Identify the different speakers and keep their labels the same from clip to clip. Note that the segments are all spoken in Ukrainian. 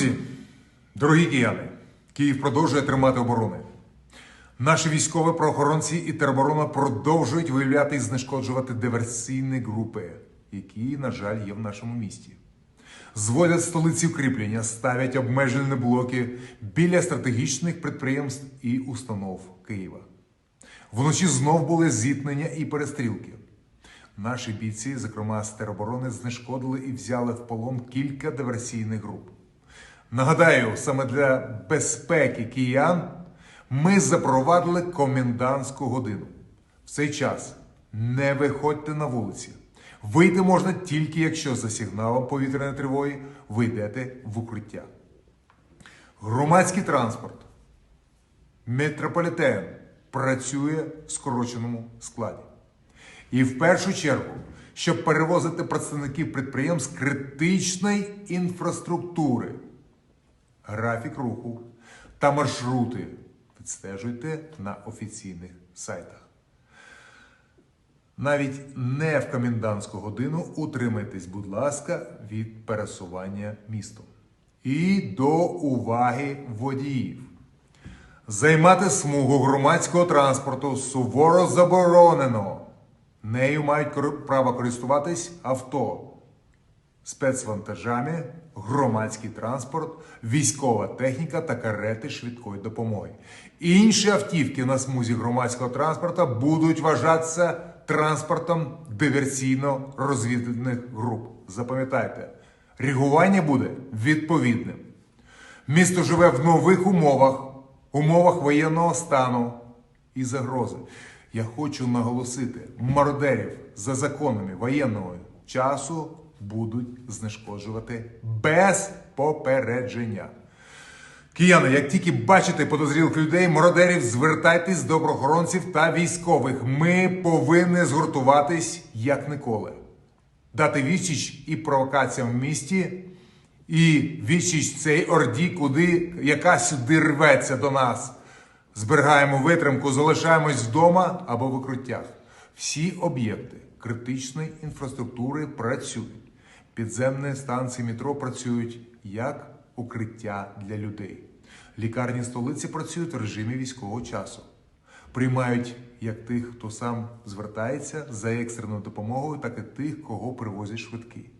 Speaker 1: Друзі, дорогі кияни, Київ продовжує тримати оборони. Наші військові, правоохоронці і тероборона продовжують виявляти і знешкоджувати диверсійні групи, які, на жаль, є в нашому місті. Зводять столиці укріплення, ставлять обмежувальні блоки біля стратегічних підприємств і установ Києва. Вночі знов були зіткнення і перестрілки. Наші бійці, зокрема з тероборони, знешкодили і взяли в полон кілька диверсійних груп. Нагадаю, саме для безпеки киян ми запровадили комендантську годину. В цей час не виходьте на вулиці. Вийти можна тільки, якщо за сигналом повітряної тривоги ви йдете в укриття. Громадський транспорт, метрополітен працює в скороченому складі. І в першу чергу, щоб перевозити представників підприємств критичної інфраструктури, графік руху та маршрути відстежуйте на офіційних сайтах. Навіть не в комендантську годину утримайтесь, будь ласка, від пересування містом. І до уваги водіїв. Займати смугу громадського транспорту суворо заборонено. Нею мають право користуватись авто, спецвантажами, громадський транспорт, військова техніка та карети швидкої допомоги. Інші автівки на смузі громадського транспорту будуть вважатися транспортом диверсійно-розвідувальних груп. Запам'ятайте, реагування буде відповідним. Місто живе в нових умовах воєнного стану і загрози. Я хочу наголосити, мародерів за законами воєнного часу будуть знешкоджувати без попередження. Кияни, як тільки бачите підозрілих людей, мародерів, звертайтесь до правоохоронців та військових. Ми повинні згуртуватись як ніколи. Дати відсіч і провокаціям в місті, і відсіч цій орді, яка сюди рветься до нас. Зберігаємо витримку, залишаємось вдома або в укриттях. Всі об'єкти критичної інфраструктури працюють. Підземні станції метро працюють як укриття для людей. Лікарні столиці працюють в режимі військового часу. Приймають як тих, хто сам звертається за екстреною допомогою, так і тих, кого привозять швидкі.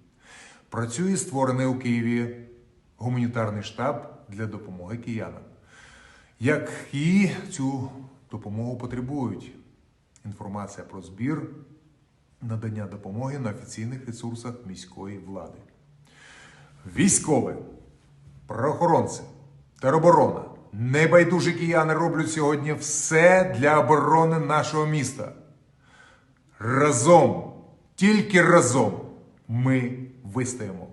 Speaker 1: Працює створений у Києві гуманітарний штаб для допомоги киянам. Як і цю допомогу потребують. Інформація про збір, надання допомоги на офіційних ресурсах міської влади. Військові, правоохоронці, тероборона, небайдужі кияни роблять сьогодні все для оборони нашого міста. Разом, тільки разом ми вистоїмо.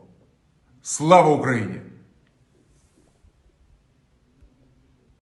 Speaker 1: Слава Україні!